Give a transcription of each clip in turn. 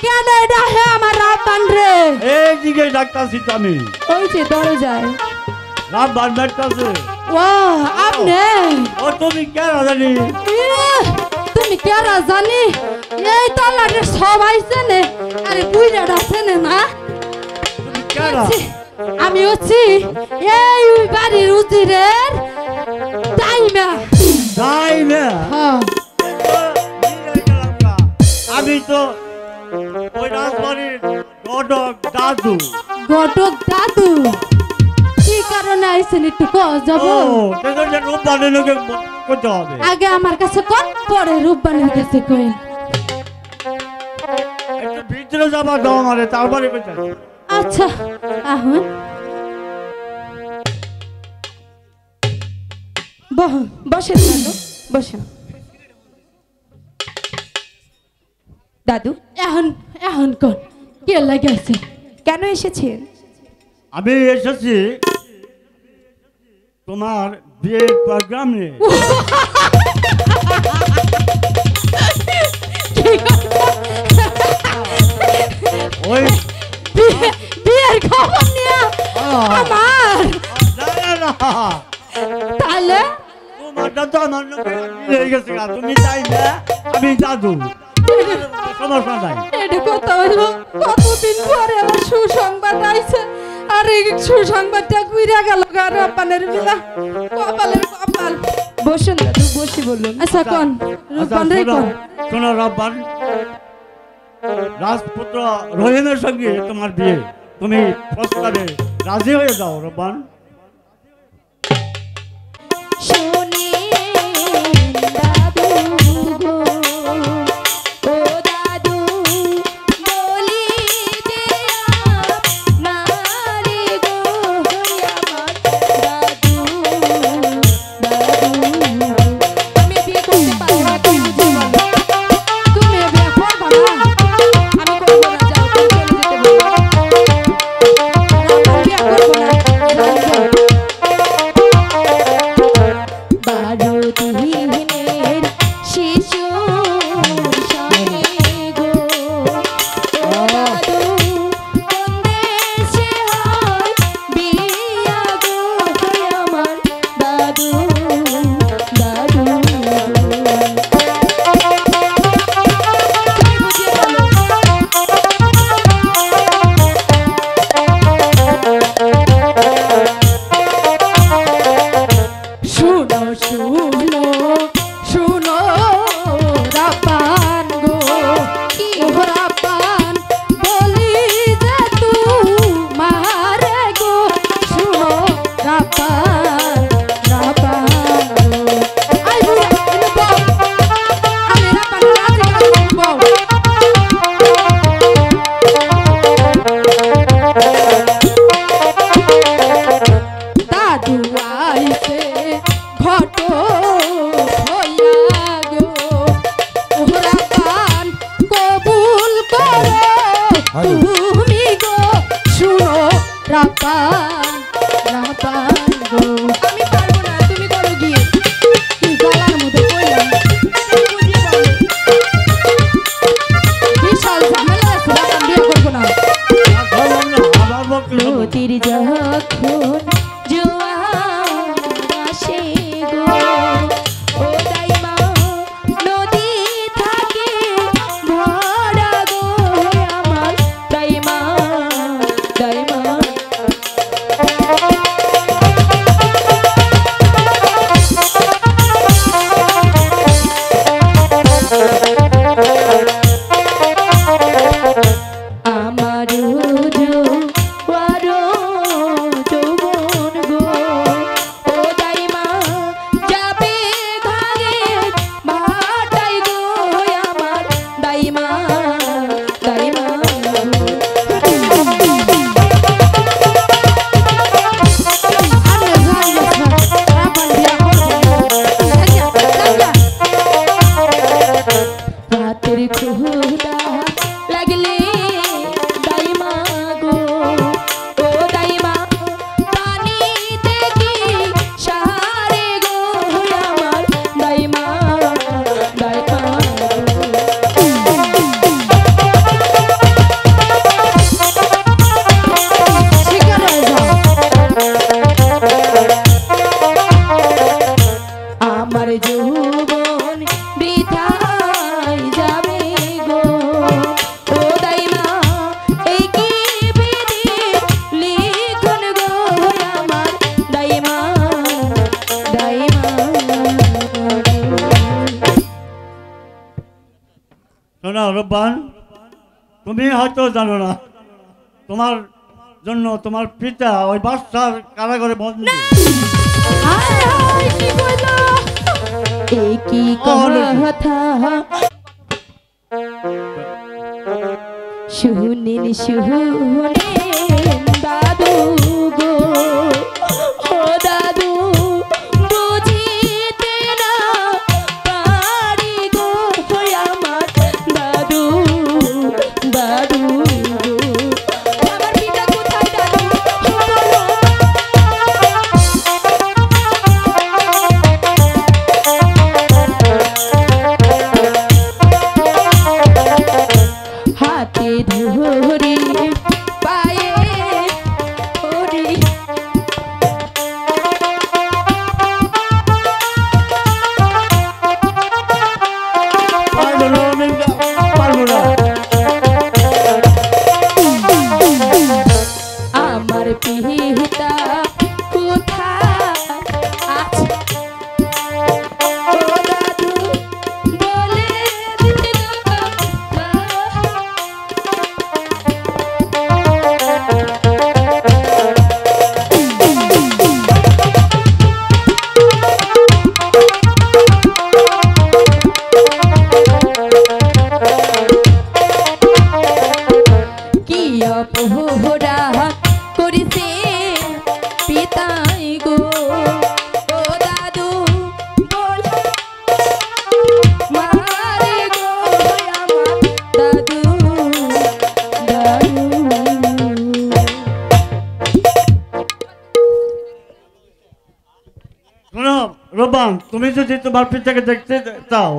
কেন এটা হে আমার রাব্বান রে এই দিকে ডাক্তারছি আমি ওই যে দরে যায় রাব্বান ডাক্তারছে ও আপনি ও তুমি কেন জানি তুমি কেরা জানি এই তলারে সবাই চেনে আরে বুইরা চেনে না তুমি কেন আমি হচ্ছি এই বাড়ির উজিরের দাইমা দাইমা হ্যাঁ আমি তো ওই রাজবাড়ির ঘটক দাদু কি কারণে আইছেন একটু কও যাব রূপবানের লোকে করতে হবে আগে আমার কাছে কোন পরে রূপবানের কাছে কইন একটু ভিতরে যাবা দাও আমারে তারপরে কইতে আচ্ছা আহুন বসেন দাদু বসেন দাদু এখন এখন কোন কে লাগাইছে কেন এসেছেন? আমি এসেছি তোমার বিয়ের প্রোগ্রাম নিয়ে ওই বিয়ের খবর নিয়ে আমার তাহলে তোমারটা তো আমার হয়ে গেছে তুমি যাই না আমি দাদু সমস্যা নাই এটা কথা হইলো কতদিন পরে আমার সুসংবাদ আইছে আর এই সুসংবাদটা কইরা গেল আর রব্বানের বিলা কপালের কপাল বসুন দাদু বসি বলুন। আচ্ছা কোন রব্বান রে কোন শোনো রব্বান রাজপুত্র রহিমের সঙ্গে তোমার বিয়ে তুমি প্রস্তাবে রাজি হয়ে যাও রব্বান আমার রব্বান, তুমি হয়তো জানো না, তোমার জন্য তোমার পিতা ওই বাচ্চার কারাগারে বন্দী। হায় হায়, কি কইলো? একই কথা শুনেন শুনেন দাদু গো, ও দাদু বুঝিতে না পারি গো আমার দাদু, দাদু গো। আমার পিতা কোথায় দাদু? বলো। হাতে ধরি পায়ে ধরি পারবো না, আমি পারবো না। আমার পিতা কোথায় আছে? ও দাদু বলে দিতে না। কি অপহরা করিছে পিতাই গো, ও দাদু বল মারে গো আমার দাদু, দাদু। শোনো রব্বান, তুমি যদি তোমার পিতাকে দেখতে চাও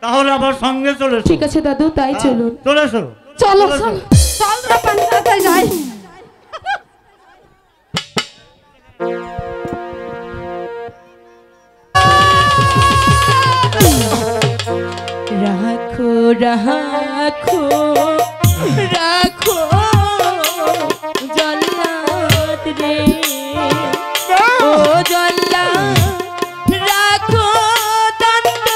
তাহলে আমার সঙ্গে চলে এসো। ঠিক আছে দাদু, তাই চলুন। চলে এসো। চলো চলো চল রব্বান, তাড়াতাড়ি যাই। রাখো রাখো রাখো জল্লাদ রে, ও জল্লাদ রাখো দণ্ড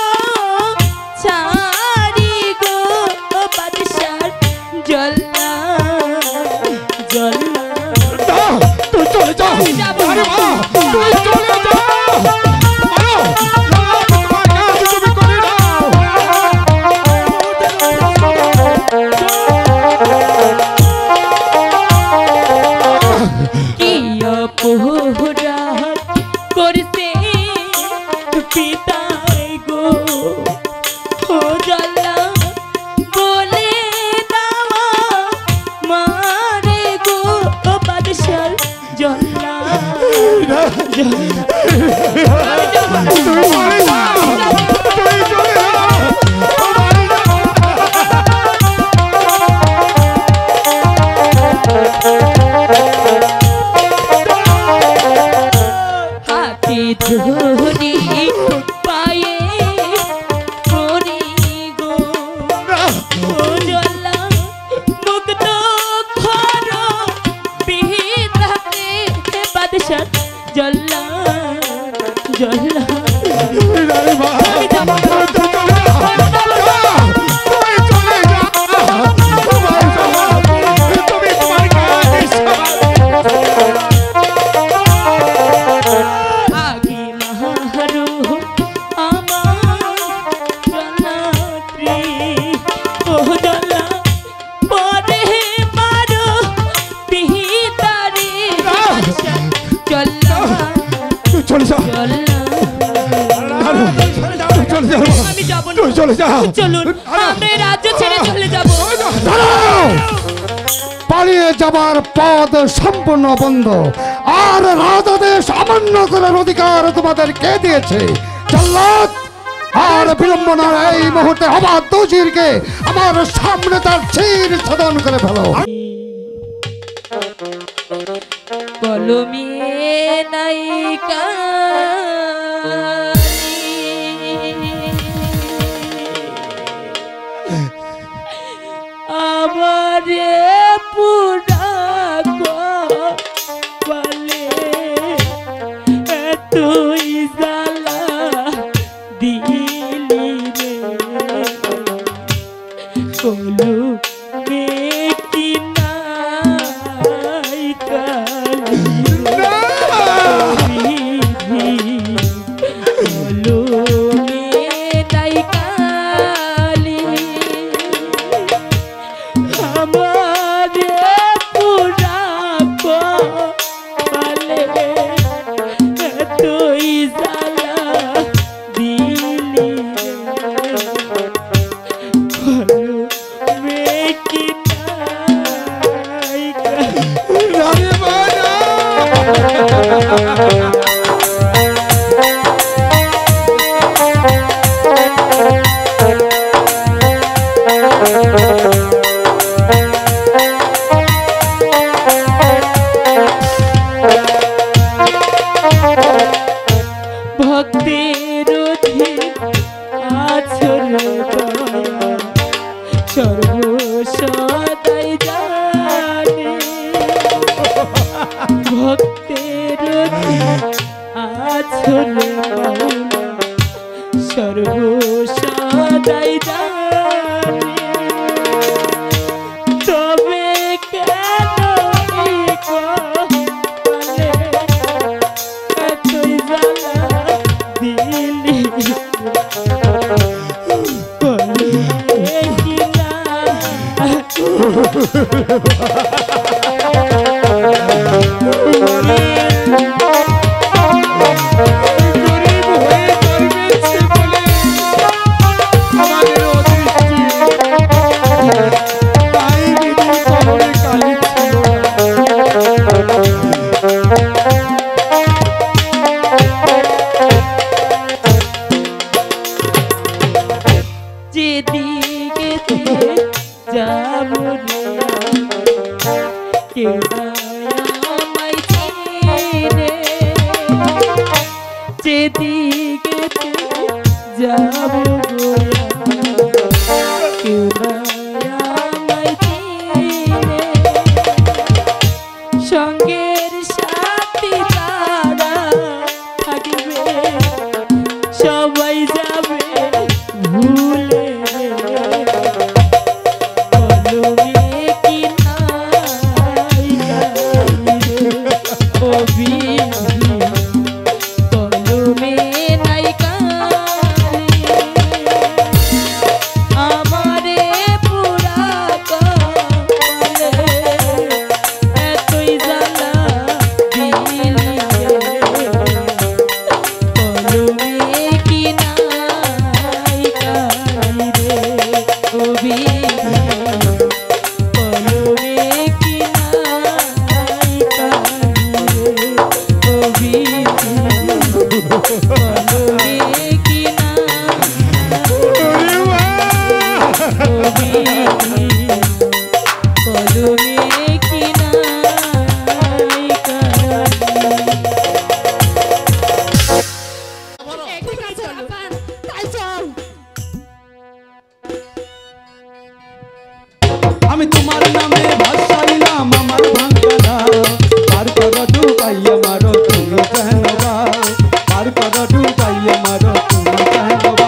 ছাড়ি গো বাদশার জল্লাদ, জল্লাদ। তুই চলে যা। আমি যাবো না। আরে মা, তুই চলে যা। মারো, তোমার কাজ তুমি করে দাও। কি অপরাধ করছে পিতাই গো, ও জল্লা বলে দাও মারে গো বাদশার জল্লা, জল্লা। তুই মারে যা। তুই চলে যা। মারে যা। হাতে ধরি পায়ে ধরি গো, ও জল্লা মুক্ত ঘর বিধাতে বাদশাহ জল্লা, জল্লা। আরে মা, তুই চলে যা। তুই চলে যা। তোমার যা। তুমি তোমার কাজ আগে মাহারু আমার জলাত্রী, ও জলা পরে মারো পিতারে জল্লা, তুই চলে যা। জল্লা। তুই চলে যা। আমি যাব না। তুই চলে যা। চলুন আমরা রাজ্য ছেড়ে চলে যাব। দাঁড়াও! পালিয়ে যাবার পথ সম্পূর্ণ বন্ধ। আর রাজাদেশ অমান্য করার অধিকার তোমাদের কে দিয়েছে? জল্লাদ! আর বিড়ম্বনার এই মুহূর্তে অবাধ দোষীরকে আমার সামনে তার শির ছেদন করে ফেলো। কলমে নায়িকা আমারে পুরা বলে তুই জ্বালা দিলি রে সদাই জানে ভক্তের আছলে মাওলা সর্ব সদাই জানে তবে কেন এই কপালে এতই জ্বালা দিলি কলে কিনা গরিব হয়ে জন্মেছে বলে আমাদের অদৃষ্টি, তাই দিদির কবরে কালি ছিল যেদিকে যাব কেউ আমায় চিনে যেদিকে যাব কেউ আমায় চিনে সঙ্গের সাথী তারা থাকবে সবাই যাবে ভুলে কলমে কি নাই কবি কলমে নাই কালি আমারে পুরা কপালে এতই জ্বালা দিলি কলমে কি নাই কালি রে কবি কলমে কি নাই কালি রে কবি কলমে কি নাই কলমে কি নাই আমি তোমার নামে ভাসাইলাম আমার ভাঙ্গানা পার কর ডুবাইয়া মারো তুমি জানবা পার কর ডুবাইয়া মারো তুমি জানবা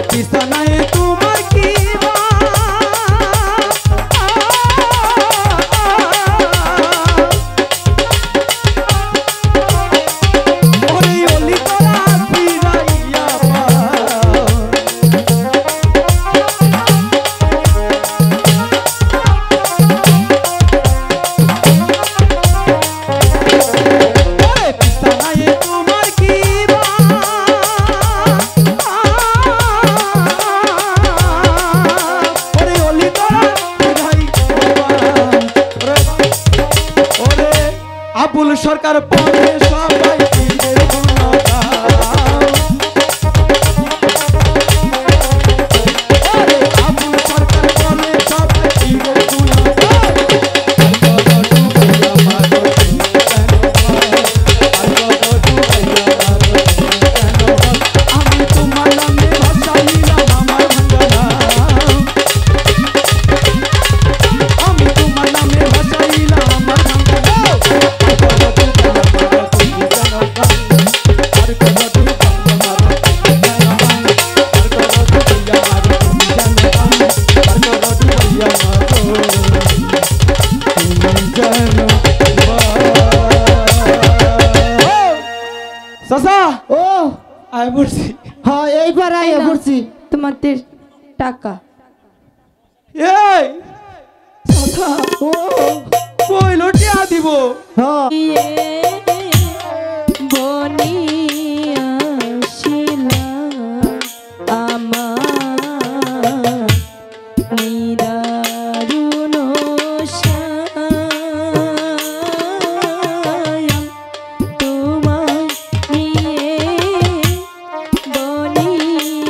বিছানায় তোমার কি ওরে অলি তোরা ফিরাইয়া ওরে বিছানায় তোমার কি ওরে অলি তোরা ওরে আবুল সরকার পরে সবাই পীরের গুণগান। ওরে আবুল সরকার পরে সবাই পীরের গুণগান। আমি তোমার নামে ভাসাইলাম আমার ভাঙ্গা আমি তোমার নামে ভাসাইলাম আমার চাচা ও আয় বলছি হ্যাঁ এইবার আইয়া পড়ছি। তোমাদের টাকা এই চাচা ও কইল টিয়া দিব হ্যাঁ বনিয়াছিলা আমার নিদারুণ সায়াম তোমায় নিয়ে বনিয়াছিলা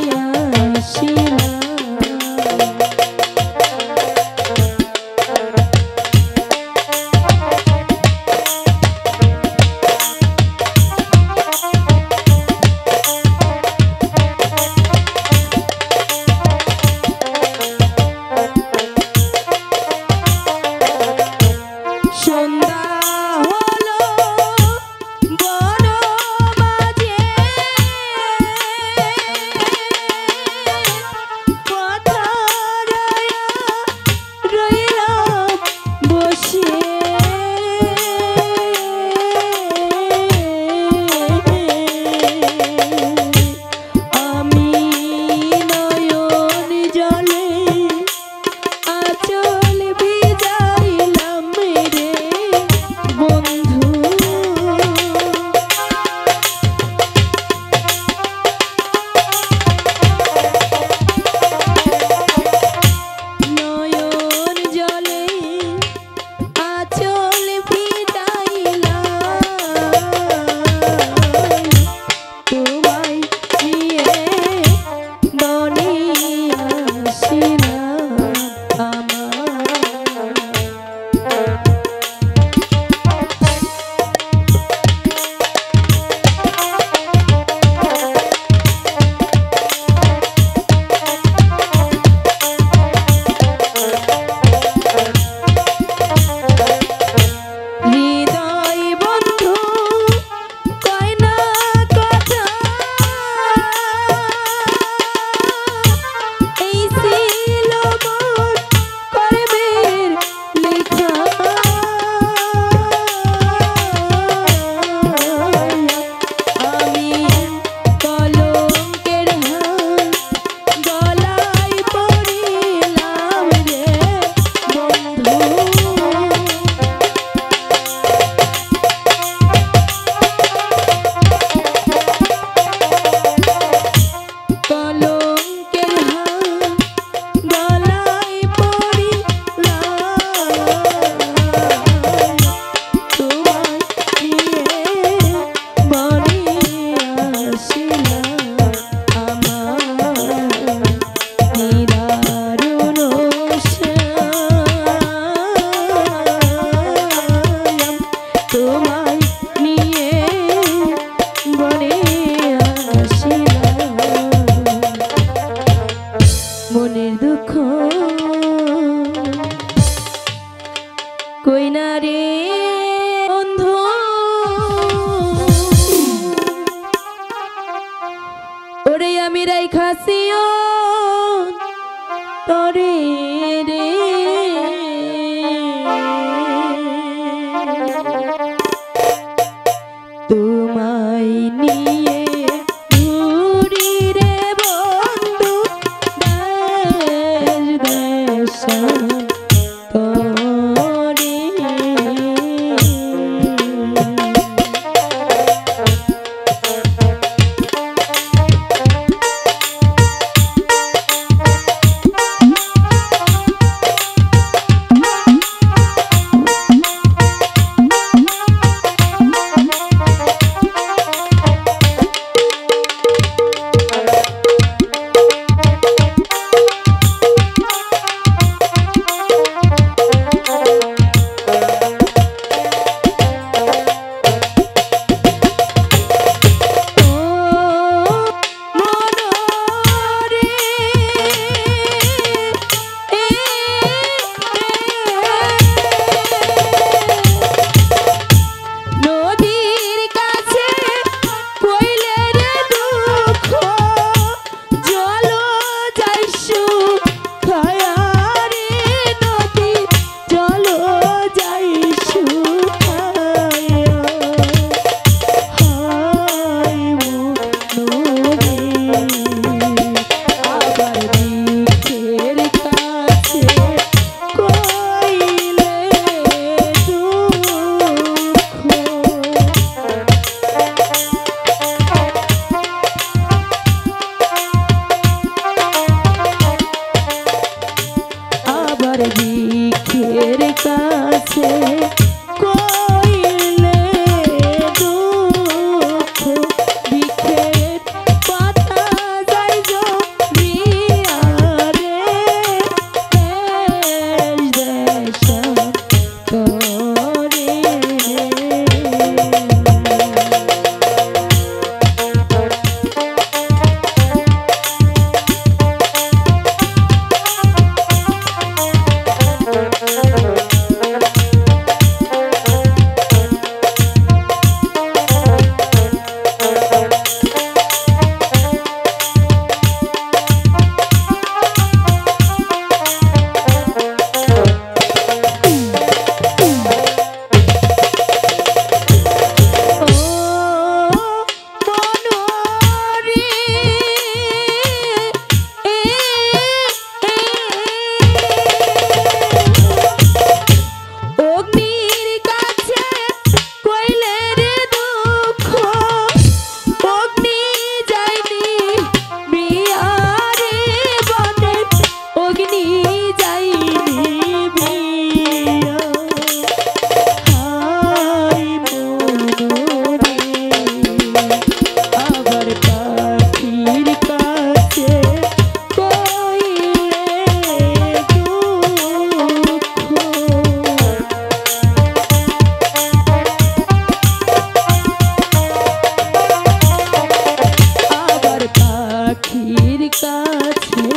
কাছে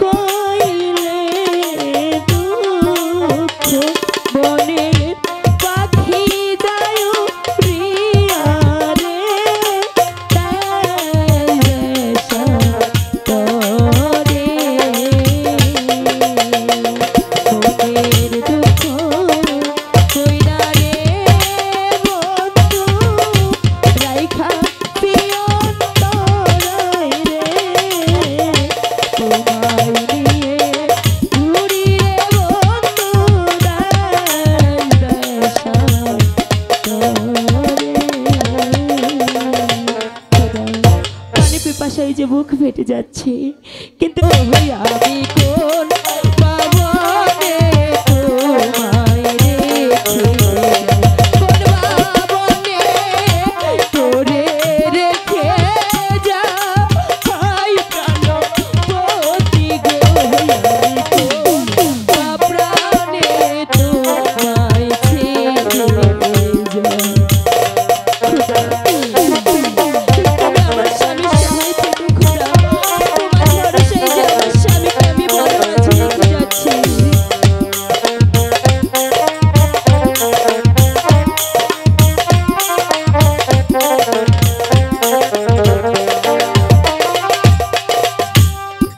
কইলে দুঃখ বনে পাখি যায় প্রিয়া রে দেশা তরে মনের দুঃখ কইরা রে বন্ধু রাইখা পিয়ন তরাই রে তোমায় নিয়ে ঘুরি রে বন্ধু দেশা পানি পিপাসায় যে বুক ফেটে যাচ্ছে কিন্তু আমি কোন পাবনে তোমায় রেখে কোন পাবনে তোরে রেখে যা হাই প্রাণ পতি গো আমি কোন প্রাণে তোমায় ছেড়ে যা আমার স্বামী সহায় থেকে খোদা তোমার ভরসায় যে আমার স্বামীকে আমি বড় মাঝে রেখে যাচ্ছি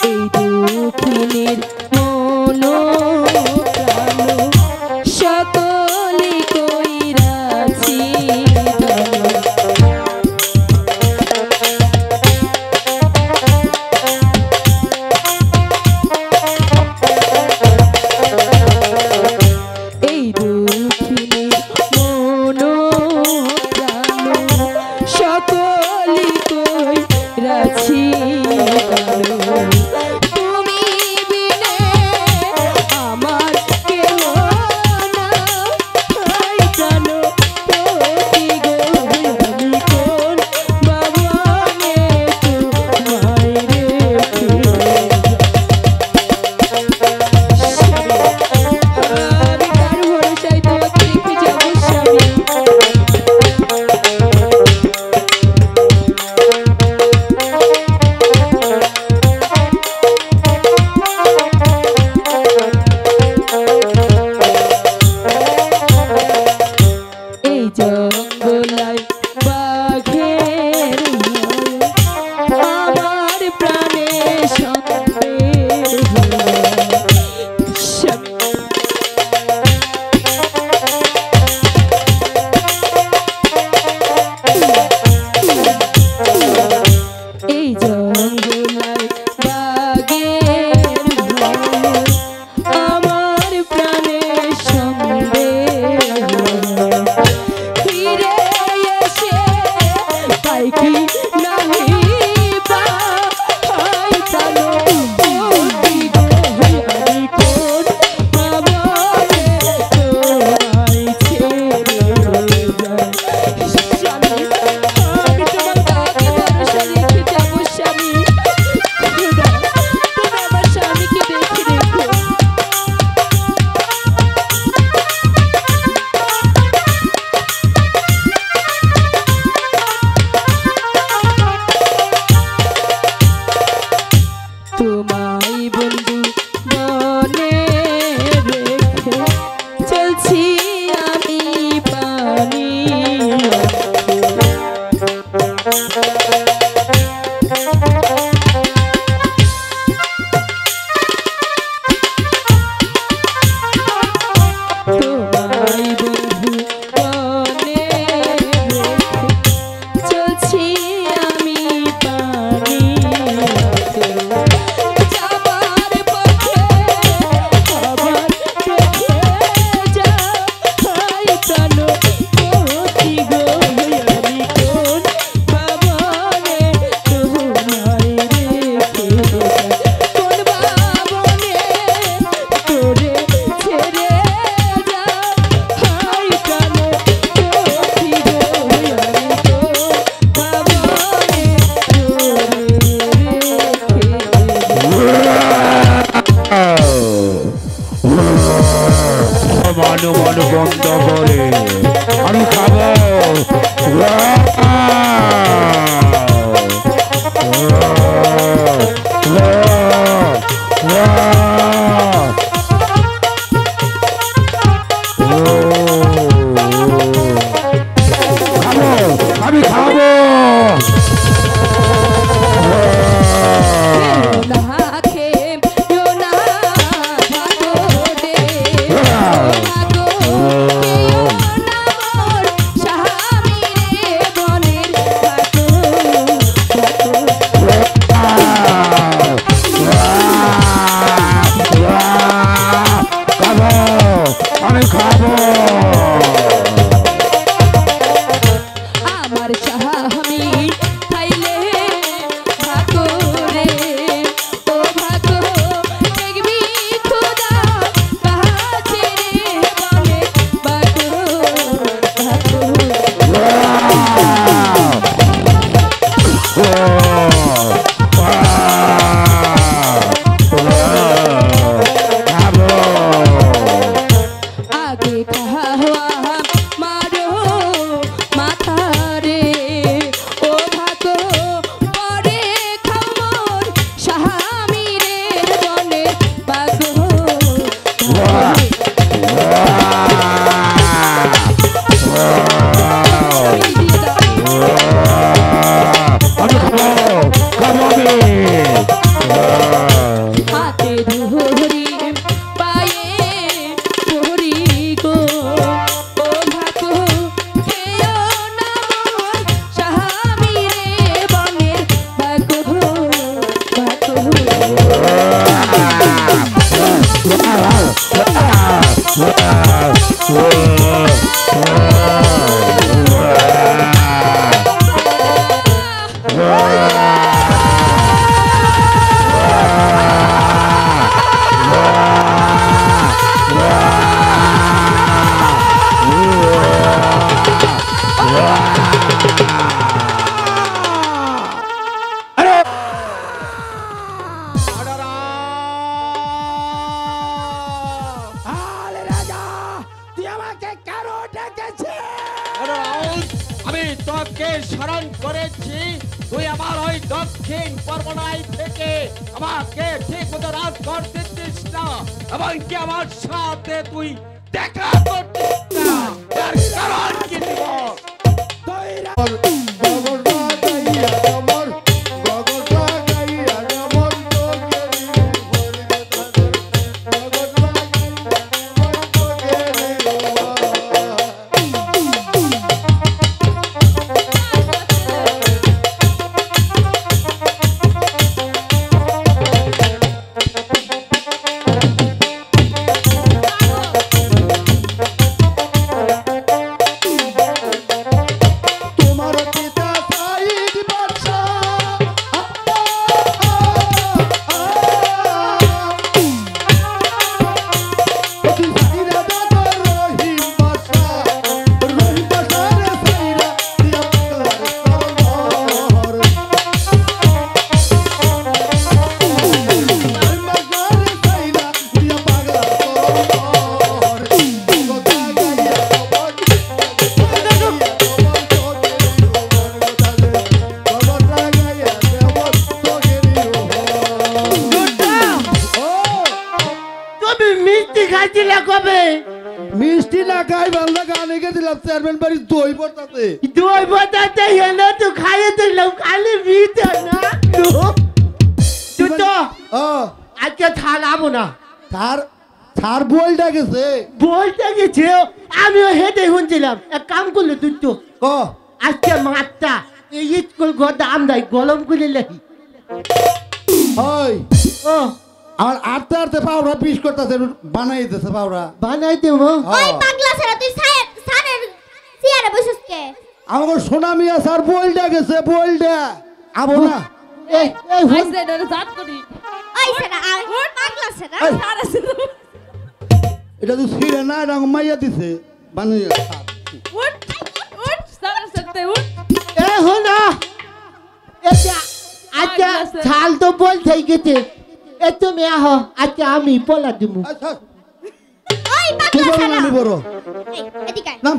এই দুঃখিনীর মন প্রাণ সকলে কইরাছি এই দুঃখিনীর মন প্রাণ সকলে কইরাছি তুমি বিনে আমার কেহ না হাই প্রাণ পতি গো আমি কোন বাবানে তোমায় রেখে আমি কার ভরসায় তোমাকে রেখে যাবো স্বামী এই জঙ্গলায় বাঘের ভয়ে আমার প্রাণে সন্দেহ স্বামী এই জঙ্গলায় বাঘের ভয়ে আমার প্রাণে সন্দেহ ফিরে এসে পাই কি নাহি বা হাই প্রাণ পতি গো আমি কোন পাবনে তোমায় ছেড়ে যাই স্বামী আমি তোমার কাকে ভরসা রেখে যাবো স্বামী খোদা তুমি আমার স্বামীকে দেখে রেখো তোমায় বন্ধু বনে রেখে চলছি আমি পানি তোমায় বন্ধু বনে রেখে চলছি আমি পানি আমি তোকে স্মরণ করেছি, তুই আমার ওই দক্ষিণ পরগনায় থেকে আমাকে ঠিক মতো রাজ করতে দিস না, এবং কি আমার সাথে তুই দেখা করতিস না। এর কারণ কি দিব? মিষ্টি না খাই বাংলা গানে গে দিলাম চেয়ারম্যান বাড়ি দই বটাতে দই বটাতে এনে তো খাইয়ে দিলাম খালি মিঠা না তুই তো আজকে থালাবো না তার তার বলটা গেছে বলতে গেছে আমিও হেঁটে শুনছিলাম এক কাম করলে তুই তো ক আজকে মাছটা এই স্কুল ঘর দাম দেয় গলম করে লেখি ওই ও আমার আটতে আটতে পাউরা পিস করতেছে বানাই দিতেছে পাউরা বানাই দেবো ওই পাগলা সারা তুই সারের চেয়ারে বসিস কে? আমার সোনা মিয়া স্যার বলটা গেছে বলটা আবো না এই এই হুন আইসে ডরে জাত করি ওই সারা পাগলা সারা এই, আরে শুধু এটা তো ছিঁড়ে না এটা আমার মাইয়া দিছে বানাইয়া উঠ উঠ সারা সত্যি উঠ এ হলো এটা আচ্ছা ছাল তো বলতেই গেছে এ তুমি আহো আচ্ছা আমি বলা দিব আচ্ছা ওই তুই পাগলা বড় সারা না আমি বড় এই এদিকে আয়। নাম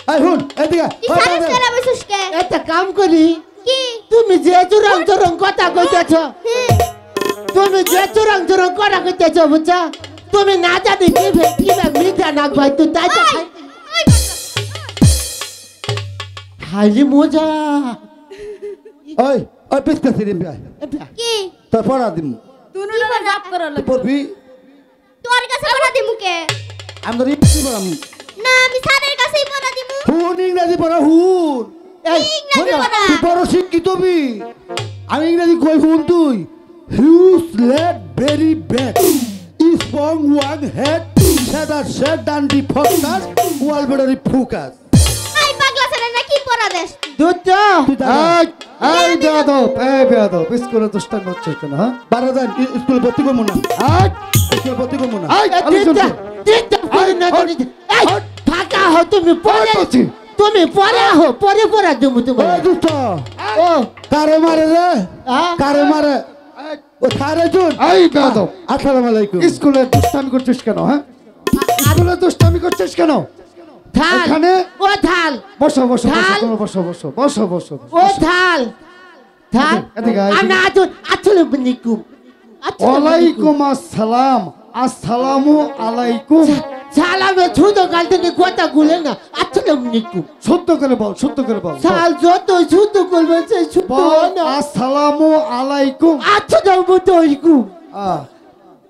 এই হুন এদিকে তুই সারের চেয়ারে বসিস কে? একটা কাম করি কি? তুমি যে চুরং চুরং কথা কইতেছ তুমি যে চুরং চুরং কথা কইতেছ বুঝছা তুমি না জানি কি মিঠা না ভাই তুই তাই তো ওই ওই পাগলা খাইলি মজা ওই ওই পিস্তা সিরিম ভাই কি? তোর পড়া দিম তুই না জাত করো তুই পড়বি তোর কাছে পড়া দিমু কে? আমি তো ইংরেজি পড়াম না আমি সারের কাছেই পড়া দিমু। হুন ইংরেজি পড়া হুন এই ইংরেজি শোনো, পড়া। তুই বড় শিক্ষিত বি আমি ইংরেজি কই হুন তুই হিউজ লেট ভেরি ব্যাড স্পং ওয়ান হেড সেদার সেড ডান্ডি ফোকাস ওয়াল বেডারি ফোকাস ওই পাগলা সারা না কি পড়া দেস? দুধ তো তুই এই বেয়াদব স্কুলে দুষ্টামি হচ্ছে কেন হ্যাঁ বারো দিন স্কুলে ভর্তি করবো না স্কুলে ভর্তি করবো না ফাঁকা হো তুমি পরে তুমি পরে হো পরে পড়া দেবো তুমি ওই দুষ্ট ও কারে মারে রে হ্যাঁ? কারে মারে ও সারে জুন এই বেয়াদব আসসালামু আলাইকুম স্কুলে দুষ্টামি করছিস কেন হ্যাঁ স্কুলে দুষ্টামি করছিস কেন থাল এখানে ও থাল বসো বসো বসো থাল। তোমরা বসো বসো বসো বসো ও থাল থাল এদিকে আয়, আমি এদিকে। আসলে বনিকুম ওয়ালাইকুম আসসালাম আসসালামু আলাইকুম সালামে ছোট গালতে কথা গুলে না আসলে বনিকুম শুদ্ধ করে বল শুদ্ধ করে বল সাল যত ছোট করবে সেই ছোট বল না আসসালামু আলাইকুম আসলে বনিকুম আহ,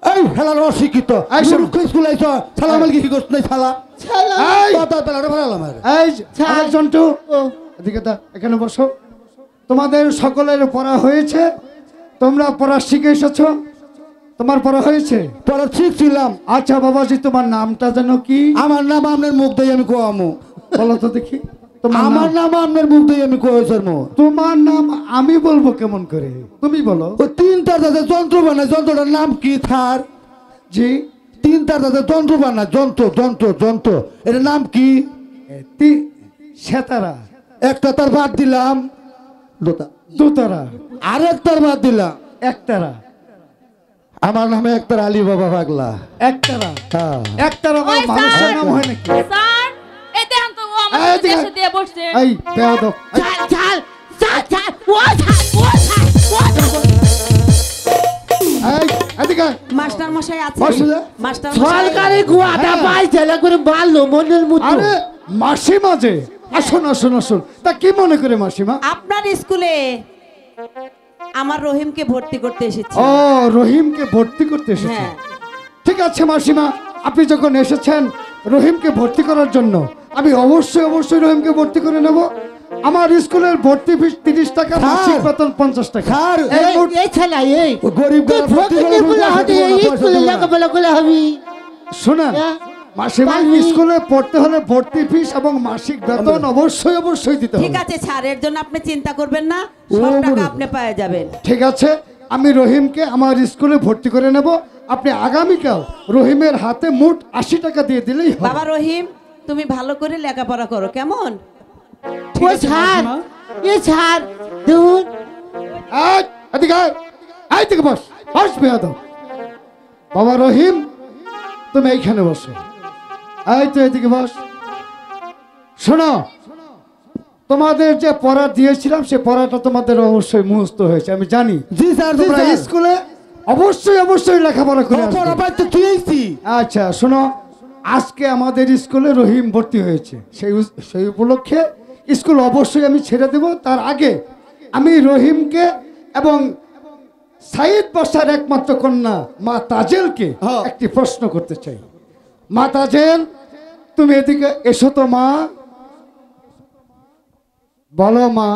এই ফেলার অশিক্ষিত এই শোনো। মূর্খ স্কুলে আইছ সালাম আলাইকুম কি করছ নাই শালা সালাম এই কথা পেলারে ফেলালাম আর এই যে, ছাড়। আরে জন্টু ও এদিকে দা এখানে বসো তোমাদের সকলের পড়া হয়েছে তোমরা পড়া শিখে এসেছো? তোমার পড়া হয়েছে? পড়া শিখছিলাম। আচ্ছা বাবাজি, তোমার নামটা যেন কি? আমার নাম আপনার মুখ দিয়ে আমি কোয়ামো। বলো তো দেখি। তোমার আমার নাম আপনার মুখ দিয়ে আমি কোয়াইছার মো। তোমার নাম আমি বলবো কেমন করে? তুমি বলো। ও তিন তার দাদা যন্ত্র বানায়, যন্ত্রটার নাম কি স্যার? জি, তিন তার দাদা যন্ত্র বানায়, যন্ত্র যন্ত্র যন্ত্র, এটার নাম কি? সেতারা। একটা তার বাদ দিলাম, দুতারা। আরেকটার বাদ দিলাম, একতারা। আমার নামে একটার আলী বাবা পাগলা। একতারা। হ্যাঁ, একতারা আবার ওই মানুষের স্যার। নাম হয় নাকি? স্যার এই দেখেন তো ও এই আমার দিকে। দেশে দিয়ে বসছে। এই বেয়াদব। এই, ছাড় ছাড় ছাড় ছাড় ও ছাড় ও ছাড় ও ছাড়। এই, এদিকে আয়। মাস্টার মশাই আছে? বসো যে। মাস্টার সরকারি গুয়াটা হ্যাঁ। পাই ছেলে করে মারলো মনের মতো। আরে মাসিমা যে, আসুন আসুন আসুন। তা কি মনে করে মাসিমা? আপনার স্কুলে আমার রহিমকে ভর্তি করতে এসেছি। ও, রহিমকে ভর্তি করতে এসেছে। হ্যাঁ। ঠিক আছে মাসিমা, আপনি যখন এসেছেন রহিমকে ভর্তি করার জন্য, আমি অবশ্যই অবশ্যই রহিমকে ভর্তি করে নেব। আমার স্কুলের ভর্তি ফিস 30 টাকা, মাসিক বেতন 50 টাকা। স্যার এই এই মুহূর্তে- এই ছেলে এই ও গরিব তুই ঘরের ভর্তি ফকির করে বলে পয়সা হতে দেবো না, এই পয়সা স্কুলে দেবো না। লেখাপড়া করে হবি। শোনেন হ্যাঁ। মাসিমা, পারবি। স্কুলে পড়তে হলে ভর্তি ফিস এবং মাসিক বেতন অবশ্যই অবশ্যই দিতে ঠিক হবে। আছে স্যার, এর জন্য আপনি চিন্তা করবেন না, সব টাকা আপনি পেয়ে যাবেন। ঠিক আছে, আমি রহিমকে আমার স্কুলে ভর্তি করে নেব। আপনি আগামীকাল রহিমের হাতে মোট 80 টাকা দিয়ে দিলেই হবে। বাবা রহিম, তুমি ভালো করে লেখাপড়া করো, কেমন? ও ছাড় এ ছাড় দুন এই, এদিকে আয়। এই দিকে বস, বস বেয়াদব। বাবা রহিম, তুমি এইখানে বসো। এই তো এদিকে বস। শোনো, তোমাদের যে পড়া দিয়েছিলাম সে পড়াটা তোমাদের অবশ্যই মুখস্থ হয়েছে, আমি জানি। জি স্যার, জি তোমরা স্যার। স্কুলে অবশ্যই অবশ্যই লেখাপড়া করে আসবে। পড়া পাইতে কি হইছি? আচ্ছা শোনো, আজকে আমাদের স্কুলে রহিম ভর্তি হয়েছে, সেই উপলক্ষে স্কুল অবশ্যই আমি ছেড়ে দেব। তার আগে আমি রহিমকে এবং সাইদ বাসার একমাত্র কন্যা মা তাজেলকে হ্যাঁ। একটি প্রশ্ন করতে চাই। মা তাজেল, তুমি এদিকে এসো তো মা। বলো মা,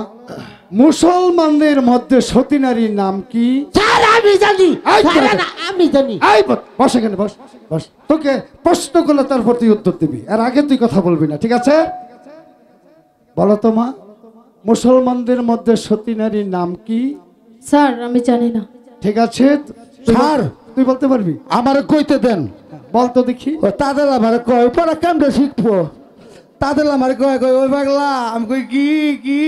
মুসলমানদের মধ্যে সতী নারীর নাম কি? ছাড় আমি জানি এই তো ছাড় এটা। না আমি জানি এই বস এখানে, বস বস। তোকে প্রশ্ন করলে তারপর তুই উত্তর দিবি, এর আগে তুই কথা বলবি না, ঠিক আছে? বলো তো মা, মুসলমানদের মধ্যে সতী নারীর নাম কি? স্যার আমি জানি না। ঠিক আছে, স্যার। তুই বলতে পারবি? আমারে কইতে দেন। বল তো দেখি। ও তাদের আমারে কয় পড়া কেমনে শিখবো? তাদের আমারে কয় কয় ওই পাগলা, আমি কই কি কি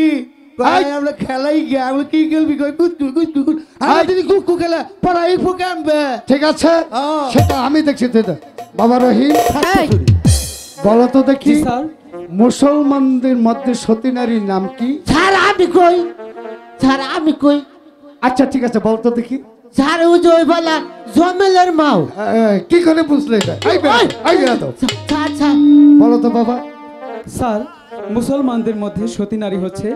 কয় এই। আমরা খেলাই গিয়া, আমি কি খেলবি? কয় কুতু কুতু কুতু, আমি যদি কুকু খেলে পড়া শিখবো কেমবে? ঠিক আছে, হ্যাঁ। সেটা আমি দেখছি। তুই দেখ। বাবা রহিম, এই, বলো তো দেখি, মুসলমানদের মধ্যে সতী নারীর নাম কি? ছাড় আমি কই ছাড় আমি কই আচ্ছা ঠিক আছে, বল তো দেখি। ছাড় ও যে ওই বলা জমেলের মাও কি করে বুঝলে এটা? এই বেয়াদব, এই বেয়াদব। ছাড় ছাড় বলো তো বাবা। স্যার, মুসলমানদের মধ্যে সতী নারী হচ্ছে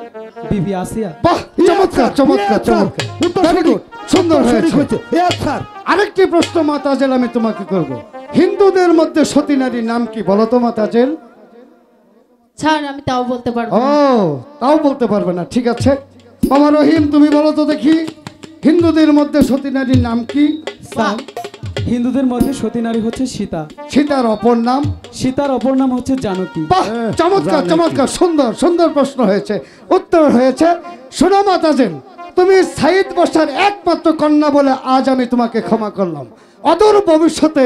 বিবি আসিয়া। বাহ, চমৎকার চমৎকার চমৎকার, Very good, সুন্দর হয়েছে। স্যার আরেকটি প্রশ্ন মা তাজেল আমি তোমাকে করব। হিন্দুদের মধ্যে সতী নারীর নাম কি? বলো তো মা তাজেল। স্যার আমি তাও বলতে পারবো ও, না। তাও বলতে পারবে না, ঠিক আছে। বাবা রহিম, তুমি বলো তো দেখি, হিন্দুদের মধ্যে সতী নারীর নাম কি? স্যার, হিন্দুদের মধ্যে সতী নারী হচ্ছে সীতা। সীতার অপর নাম? সীতার অপর নাম হচ্ছে জানকী। বাহ, চমৎকার চমৎকার, সুন্দর সুন্দর প্রশ্ন হয়েছে, উত্তর হয়েছে। শোনো মা তাজেল, তুমি সাইদ বসার একমাত্র কন্যা বলে আজ আমি তোমাকে ক্ষমা করলাম। অদূর ভবিষ্যতে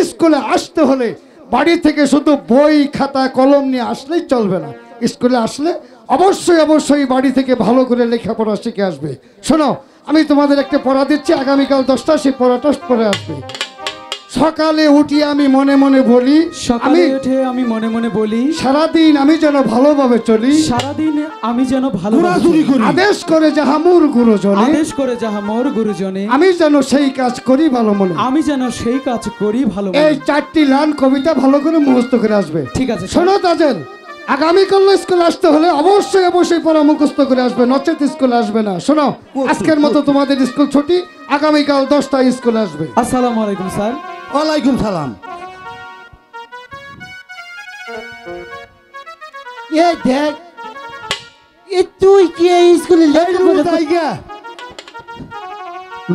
স্কুলে আসতে হলে বাড়ি থেকে শুধু বই খাতা কলম নিয়ে আসলেই চলবে না। স্কুলে আসলে অবশ্যই অবশ্যই বাড়ি থেকে ভালো করে লেখাপড়া শিখে আসবে। শোনো, আমি তোমাদের একটা পড়া দিচ্ছি, আগামীকাল 10টা সেই পড়াটা পড়ে আসবে। সকালে উঠি আমি মনে মনে বলি, সকালে উঠে আমি মনে মনে বলি, সারাদিন আমি যেন ভালোভাবে চলি, সারাদিন আমি যেন ভালো ঘোরাঘুরি করি। আদেশ করে যাহা মোর গুরুজনে, আদেশ করে যাহা মোর গুরুজনে, আমি যেন সেই কাজ করি ভালো মনে। আমি যেন সেই কাজ করি ভালো মনে। এই 4টি লাইন কবিতা ভালো করে মুখস্থ করে আসবে। ঠিক আছে স্যার। শোনো তাজেল, আগামীকাল স্কুল আসতে হলে অবশ্যই অবশ্যই পড়া মুখস্থ করে আসবে, নচেত স্কুল আসবে না। শোনো, আজকের মতো তোমাদের স্কুল ছুটি, আগামীকাল 10টায় স্কুল আসবে। আসসালামু আলাইকুম স্যার। ওয়ালাইকুম সালাম। এ দেখ এ তুই কি এই স্কুলে লেখাপড়া জায়গা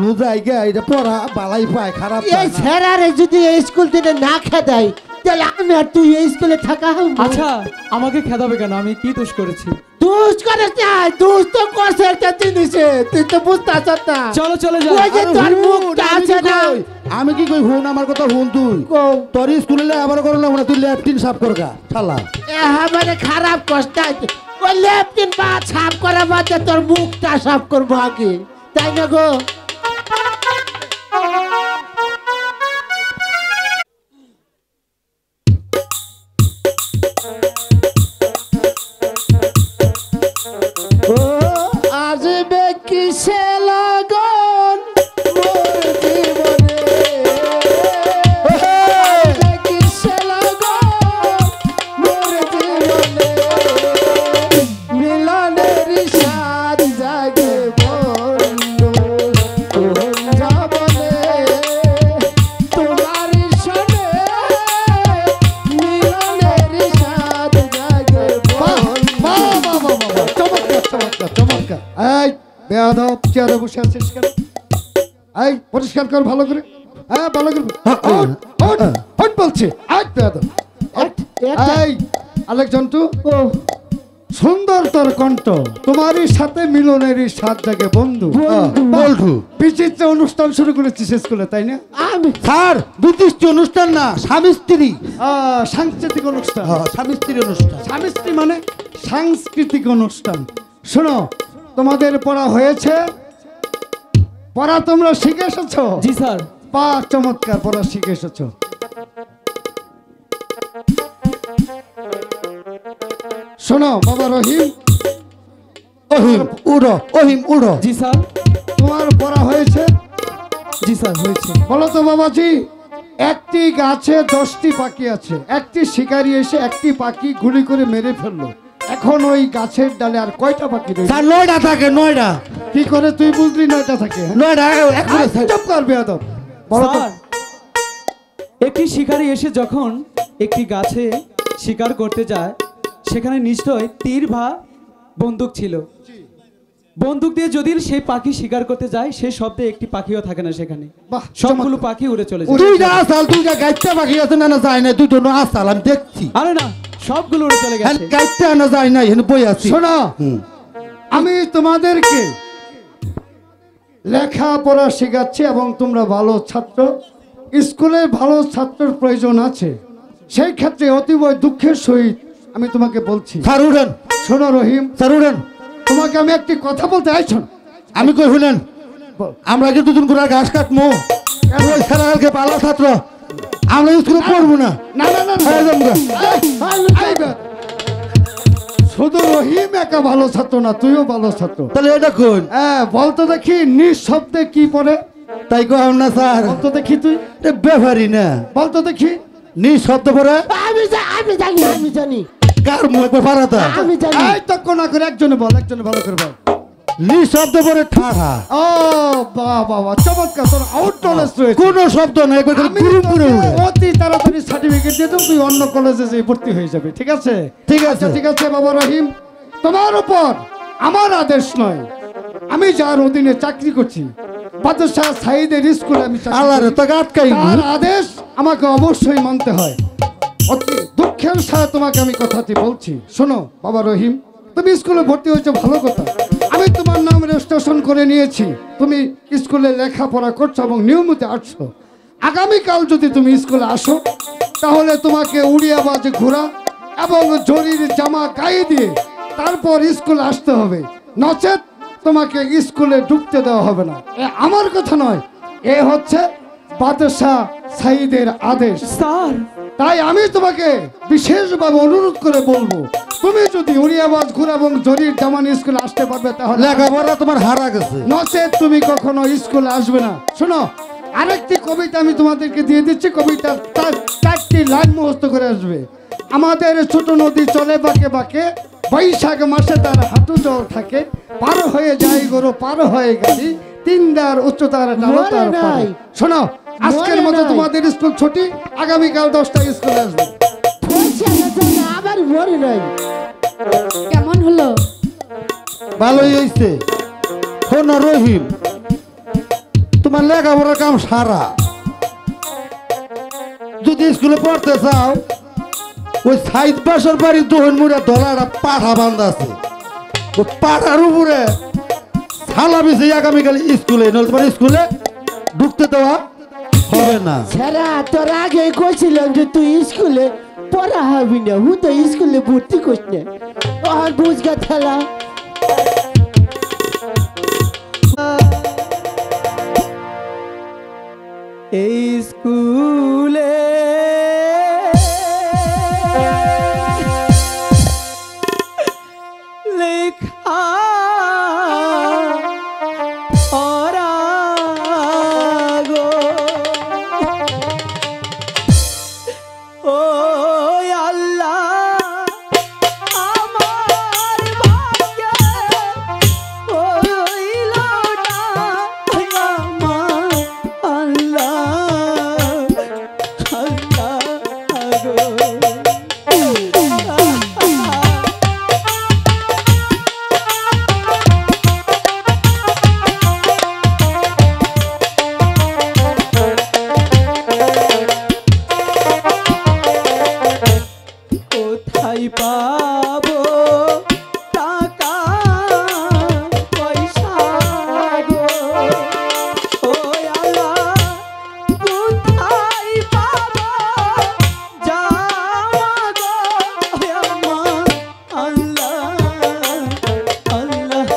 লুজাই গে এটা পড়া বালাই পায় খারাপ এই পায় না। ছেড়ারে যদি এই স্কুল থেকে না খেদাই তাহলে আমি আর তুই এই স্কুলে থাকা হবে আচ্ছা আমাকে খেদাবে কেন? আমি কি দোষ করেছি? দুষ করে চাই দুষ তো করছে একটা জিনিসে তুই তো বুঝতে পারছ না চলো চলে যাও। ওই যে আরে তোর হুন, মুখটা আমি আছে কি না কই? আমি কি কই হুন আমার কথা হুন তুই কও। তোর স্কুলে আবার করলাম না তুই ল্যাপটিন সাফ করগা শালা মানে খারাপ কষ্ট আছে ওই লেফটিন পা সাফ করা বাদে তোর মুখটা সাফ করবো আগে তাই না গো ও আসবে কিসে লগন মোর জীবনে আসবে কিসে লগন মোর জীবনে মিলনের স্বাদ জাগে বন্ধু তোর যাবনে তোমার সনে মিলনের স্বাদ জাগে বন্ধু চমৎকার। এই বেয়াদব চেয়ারে বসে আছিস কেন? এই পরিষ্কার কর ভালো করে। হ্যাঁ ভালো করে হট, হট, হট বলছে। এই বেয়াদব এই আলেক জন্টু সুন্দর তোর কণ্ঠ তোমারই সাথে মিলনেরই সাত জাগে বন্ধু বন্ধু বিচিত্র অনুষ্ঠান শুরু করেছিস স্কুলে তাই না? আমি স্যার বুদ্ধিস্ট অনুষ্ঠান না স্বামী স্ত্রী সাংস্কৃতিক অনুষ্ঠান। স্বামী স্ত্রী অনুষ্ঠান স্বামী স্ত্রী মানে সাংস্কৃতিক অনুষ্ঠান। শোনো তোমাদের পড়া হয়েছে, পড়া তোমরা শিখে এসেছো? জি স্যার। পা চমৎকার পড়া শিখে এসেছো। শোনো বাবা রহিম, ওহিম উড়ো ওহিম উড়ো। জি স্যার। তোমার পড়া হয়েছে? জি স্যার হয়েছে। বলো তো বাবাজি, একটি গাছে 10টি পাখি আছে, একটি শিকারী এসে একটি পাখি গুলি করে মেরে ফেললো, এখন ওই গাছের ডালে আর কয়টা পাখি রয়েছে? স্যার 9টা থাকে 9টা। কি করে তুই বুঝলি 9টা থাকে? 9টা এখন চুপ কর বেয়াদব। বলো তো স্যার একটি শিকারী এসে যখন একটি গাছে শিকার করতে যায় সেখানে নিশ্চয় তীর বা বন্দুক ছিল। বন্দুক দিয়ে যদি সেই পাখি শিকার করতে যায় সেই শব্দে একটি পাখিও থাকে না সেখানে, বাহ, সবগুলো পাখি উড়ে চলে যায়। দুইটা আসাল দুইটা গাইতে পাখি আছে না যায় না দুটো না আসাল আমি দেখছি। আরে না সবগুলো উড়ে চলে গেছে। গাইতে না যায় না এখানে বই আছি। শোনো, আমি তোমাদেরকে লেখাপড়া শেখাচ্ছি এবং তোমরা ভালো ছাত্র, স্কুলে ভালো ছাত্রের প্রয়োজন আছে। সেই ক্ষেত্রে অতীব দুঃখের সহিত আমি তোমাকে বলছি, স্যার উঠেন শোনো রহিম, স্যার উঠেন। তোমাকে আমি একটি কথা বলতে আইছো। আমি কই শুনেন আমরা কি দুদিন করে ঘাস কাটবো? ওই খেলাকে পালা ছাত্র আমরা স্কুলে পড়বো না। না না না, এই জমগা। শুধু রহিম একা ভালো ছাত্র না, তুইও ভালো ছাত্র। তাহলে এটা কোন হ্যাঁ বলতো দেখি নিঃশব্দে কি পড়ে? তাই কো না স্যার বলতো দেখি, তুই ব্যাপারই না বলতো দেখি। নিঃশব্দ পড়ে আমি জানি আমি জানি কার মুখ পারাতা আমি জানি এই তক্ক না করে একজনে বল, একজনে ভালো করে বল। নিঃশব্দ পড়ে ঠাড়া ও বাহ বাহ বাহ, চমৎকার, তোর আউট নলেজ রয়েছে। কোনো শব্দ নাই একবার খালি আমি পুরো পুরো তোকে উড়ে। অতি তাড়াতাড়ি সার্টিফিকেট দিয়ে দেবো, তুই অন্য কলেজে যেয়ে ভর্তি হয়ে যাবে, ঠিক আছে? ঠিক আছে। আচ্ছা, ঠিক আছে বাবা রহিম, তোমার উপর আমার আদেশ নয়, আমি যার অধীনে চাকরি করছি বাদশাহ সাইদের স্কুলে আমি চাকরি আল্লাহরে করি। তো আটকাই তার আদেশ আমাকে অবশ্যই মানতে হয়। অতি দুঃখের সাথে তোমাকে আমি কথাটি বলছি, শোনো বাবা রহিম, তুমি স্কুলে ভর্তি হয়েছো ভালো কথা, আমি তোমার নাম রেজিস্ট্রেশন করে নিয়েছি, তুমি স্কুলে লেখাপড়া করছো এবং নিয়মিত আসছো। আগামীকাল যদি তুমি স্কুলে আসো তাহলে তোমাকে উড়িয়াবাজে ঘোরা এবং জরির জামা গায়ে দিয়ে তারপর স্কুলে আসতে হবে, নচেত তোমাকে স্কুলে ঢুকতে দেওয়া হবে না। এ আমার কথা নয়, এ হচ্ছে বাদশাহ সাইদের আদেশ। স্যার তাই আমি তোমাকে বিশেষভাবে অনুরোধ করে বলবো, তুমি যদি উড়িয়াবাজ ঘুরা এবং জরির জামান স্কুলে আসতে পারবে তাহলে, লেখাপড়া তোমার হারা গেছে। নচেত তুমি কখনো স্কুলে আসবে না। শোনো, আরেকটি কবিতা আমি তোমাদেরকে দিয়ে দিচ্ছি, কবিতা 4টি লাইন মুখস্থ করে আসবে। আমাদের ছোট নদী চলে বাঁকে বাঁকে, বৈশাখ মাসে তার হাঁটু জল থাকে, পার হয়ে যায় গরু পার হয়ে গাড়ি, 3 দার উচ্চতার ডালো তার পারে। শোনো, আজকের মতো তোমাদের স্কুল ছুটি, আগামীকাল 10টায় স্কুলে আসবে। আবার মরে নাই কেমন হলো? ভালোই হয়েছে। শোনো রহিম, তোমার লেখাপড়ার কাম সারা। যদি স্কুলে পড়তে চাও ওই সাইড বাসার বাড়ি দোহন মুড়ে ধরা পাঠা বান্ধা আছে, ওই পাঠার উপরে থালা বিছে আগামীকাল স্কুলে, নইলে তোমার স্কুলে ঢুকতে দেওয়া হবে না। সারা তোর আগে কইছিলাম যে তুই স্কুলে পড়া হবি না, হু তো স্কুলে ভর্তি করিস না। আর বুঝগা থালা এই স্কুলে লেখা ওরা গো ও আল্লাহ আমার ভাগ্যে হইল না আমার আল্লাহ আল্লাহ গো কোথায় পাবো টাকা পয়সা গো ও আল্লাহ কোথায় পাবো জামা গো আমার আল্লাহ আল্লাহ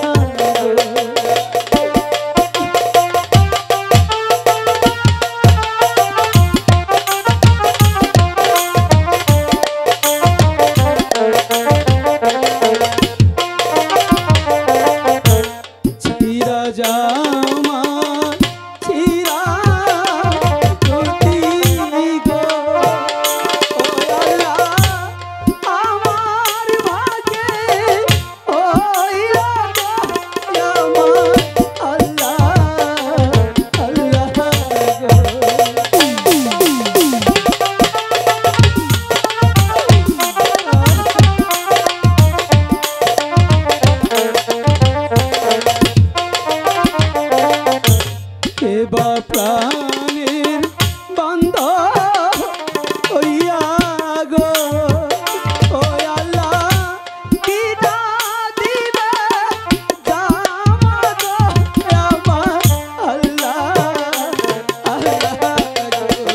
ছিড়া জামা ছিড়া ধুতি গো ও আল্লাহ আমার ভাগ্যে হইল গো আমার আল্লাহ আল্লাহ গো এবার প্রাণের বন্ধ হইয়া গো ও আল্লাহ কিনা দিবে জামা গো আমার আল্লাহ আল্লাহ গো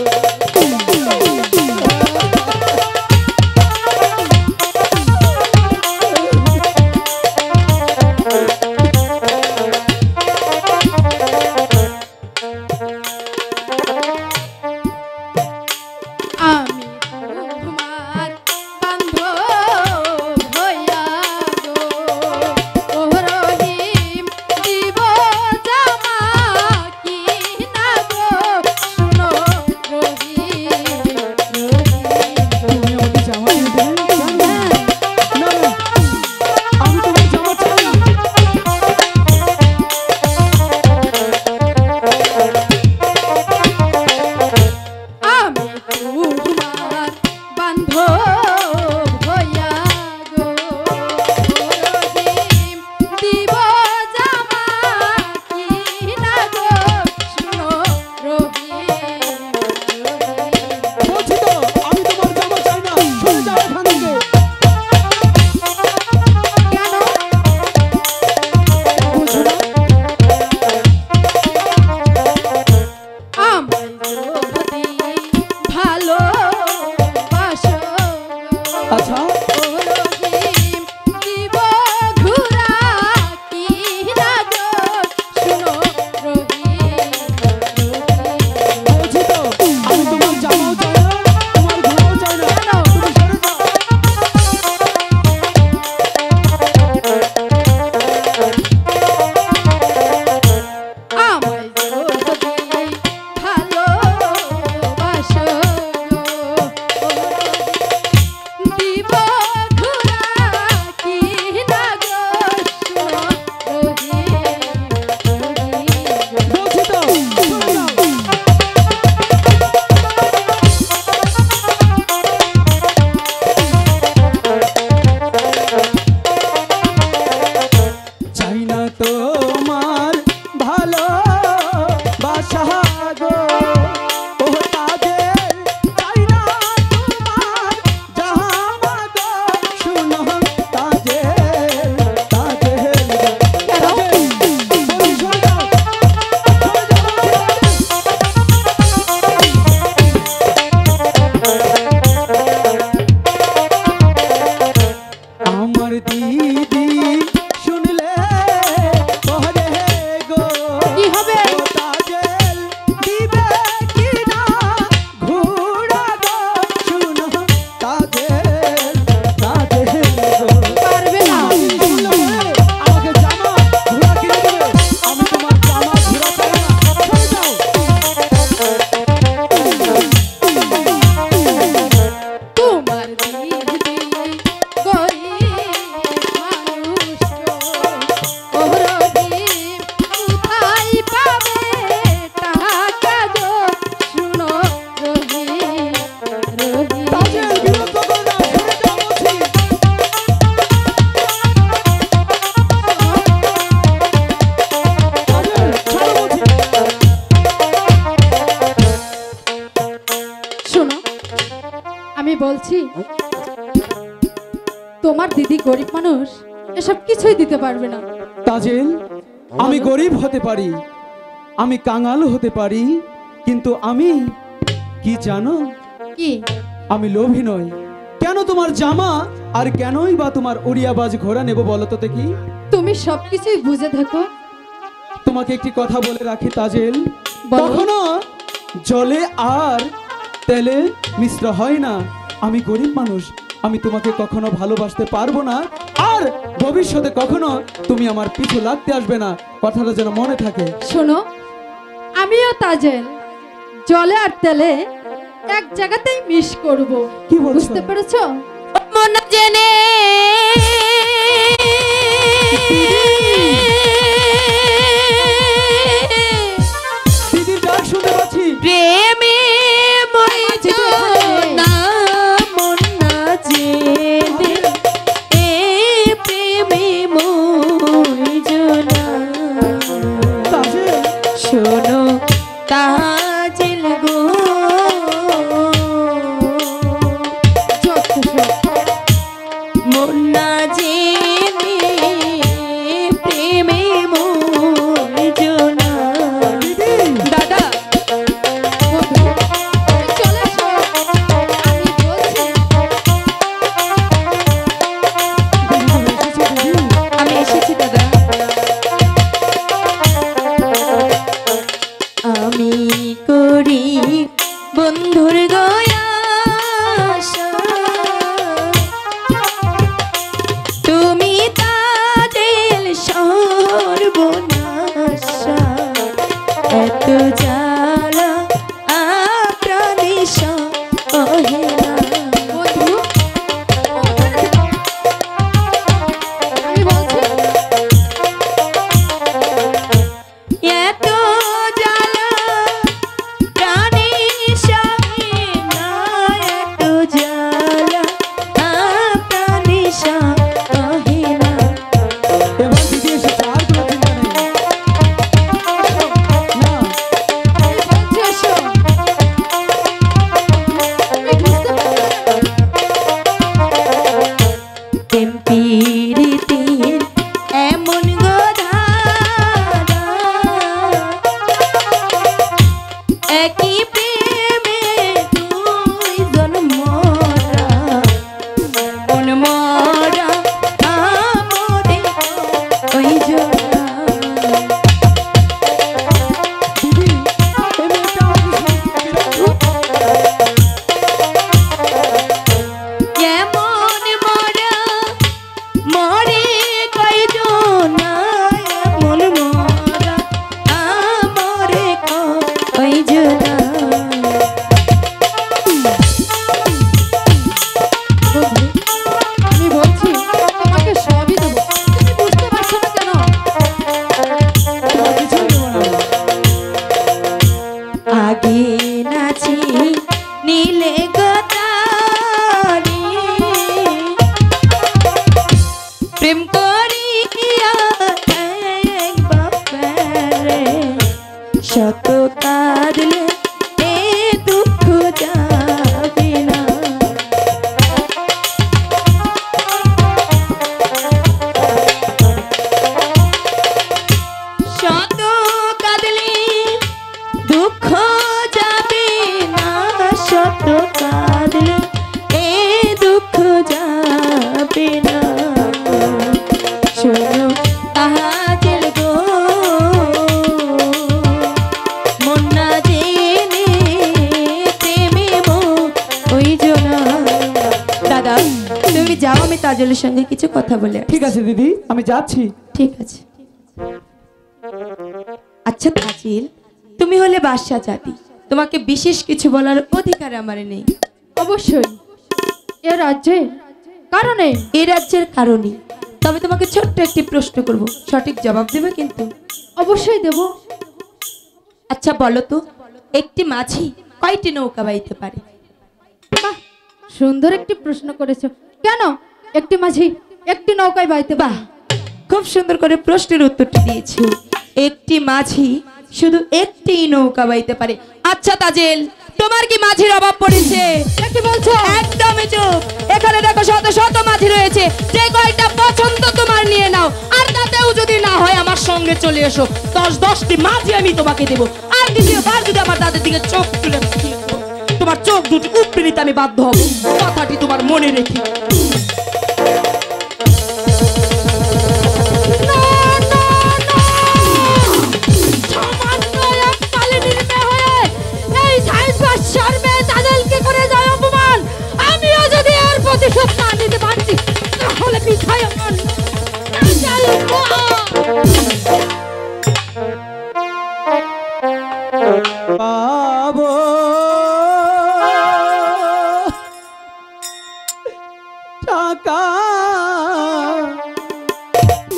গো ও তাজেল চাই না তোমার জামা গো শুনো তাজেল তাজেল আমার দিদি শুনলে পরে গো কি হবে? তাজেল দিবে কি না ঘোড়া গো শুনো তাজেল তাজেল গো পারবে না। আমাকে জামা ঘোড়া কিনে দেবে আমি তোমার জামা ঘোড়া চাই না চলে যাও তোমার দিদি গরিব মানুষ গো, ও রহিম কোথায় পাবে টাকা গো শুনো রহিম রহিম তাজেল বিরক্ত করো না সরে যাও বলছি তাজেল ছাড়ো বলছি শোনো আমি বলছি তোমার দিদি গরিব মানুষ এসব কিছুই দিতে পারবে না। তাজেল আমি গরিব হতে পারি আমি কাঙাল হতে পারি কিন্তু আমি কি জানো কি আমি লোভী নই কেন তোমার জামা আর কেনই বা তোমার উড়িয়াবাজ ঘোড়া নেব বলো তো দেখি তুমি সবকিছুই বুঝে থাকো। তোমাকে একটি কথা বলে রাখি তাজেল বলো। কখনো জলে আর তেলে মিশ্র হয় না আমি গরিব মানুষ আমি তোমাকে কখনো ভালোবাসতে পারবো না আর ভবিষ্যতে কখনো তুমি আমার পিছু লাগতে আসবে না কথাটা যেন মনে থাকে শোনো আমিও তাজেল জলে আর তেলে এক জায়গাতেই মিশ করব। কি বলছো? বুঝতে পেরেছো? মন জেনে দিদির ডাক শুনতে পাচ্ছি প্রেমে মইজনা মন না জেনে এ প্রেমে মইজনা তাজেল শোনো তাজেল গো মন না জেনে প্রেমে মইজনা দাদা বন্ধু, তুমি চলে এসো। আমি বলছি আমি এসেছি দাদা আমি করি বন্ধুর গয়াশা তুমি তাদের সর্বনাশা এত জ্বালা আপ্রাণেশ অহেলা বন্ধু আমি বলছি এত জ্বালা প্রাণে সহে না এত জ্বালা প্রাণে সহে না এবার দিদি এসেছে আর কোনো চিন্তা নেই না আমি বলছি এসো। তুমি বুঝতে পারছো না? প্রেম পীড়িতির এমন গোধারা একই প্রেমে দুইজন মরা কোন মরা আমরে ওই জোড়া দিদি এই মেয়েটা আমাকে বিরক্ত এমন মরা মরে কয়জন এমন মরা আমরে কয়জন বন্ধু আমি বলছি তোমাকে সবই দেবো তুমি বুঝতে পারছো না কেন? তোমার কিছুই দেবো না আগে নাচি নীলে গোতারি প্রেম করিয়া এক বাপেরে শত কাল এত কাঁদলে এ দুঃখ যাবে না। শোনো তাহাজেল গো, মন না জেনে প্রেমে ওই জোনা। দাদা তুমি যাও, আমি তাজলের সঙ্গে কিছু কথা বলে আসি। ঠিক আছে দিদি, আমি যাচ্ছি। ঠিক আছে। আচ্ছা তাজিল, তুমি হলে বাদশা জাতি, তোমাকে বিশেষ কিছু বলার অধিকার আমার নেই। অবশ্যই এ রাজ্যে কারণে, এই রাজ্যের কারণে। তবে তোমাকে ছোট্ট একটি প্রশ্ন করব, সঠিক জবাব দেবে কিন্তু। অবশ্যই দেব। আচ্ছা বলো তো, একটি মাঝি কয়টি নৌকা বাইতে পারে? বাহ, সুন্দর একটি প্রশ্ন করেছো। কেন একটি মাঝি একটি নৌকায় বাইতে? বাহ, খুব সুন্দর করে প্রশ্নের উত্তরটি দিয়েছো। একটি মাঝি শুধু একটি নৌকা বাইতে পারে। আচ্ছা তাজেল, তোমার কি মাঝির অভাব পড়েছে? কি বলছো? একদমই চুপ। এখানে দেখো শত শত মাঝি রয়েছে, যে কয়টা পছন্দ তোমার নিয়ে নাও, আর তাতেও যদি না হয় আমার সঙ্গে চলে এসো। 10-10টি মাঝি আমি তোমাকে দেবো। আর দ্বিতীয়বার যদি আমার তাদের দিকে চোখ তুলে দেখো, তোমার চোখ দুটি উপড়ে নিতে আমি বাধ্য হব। কথাটি তোমার মনে রেখে। আমিও যদি এর প্রতিশোধ না নিতে পারছি তাহলে পিছায় আমার পাবো টাকা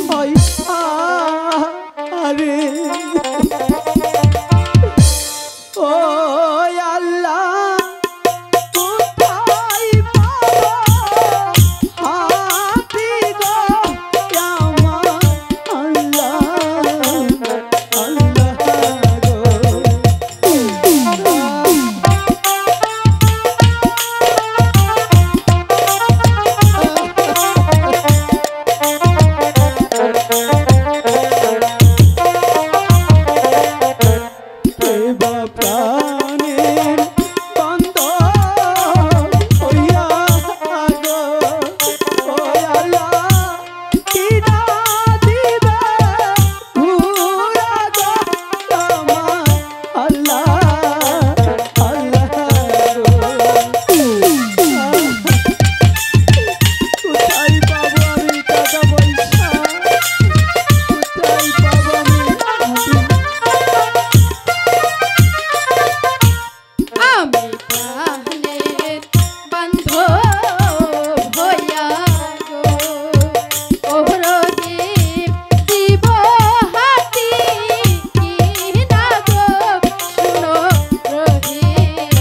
পয়সা রে, ও আল্লাহ কোথায় পাবো হাতি গো আমার আল্লাহ আল্লাহ গো। প্রাণের বন্ধ হইয়া গো, ও আল্লাহ কি না দিবে ভুরা গো আমার আল্লাহ আল্লাহ গো। কোথায় পাবো আমি টাকা পয়সা, কোথায় পাবো আমি আমি প্রাণের বন্ধু হইয়া গো, ওহরদীপ দিব হাতি কিনা গো, শুনো রহিম।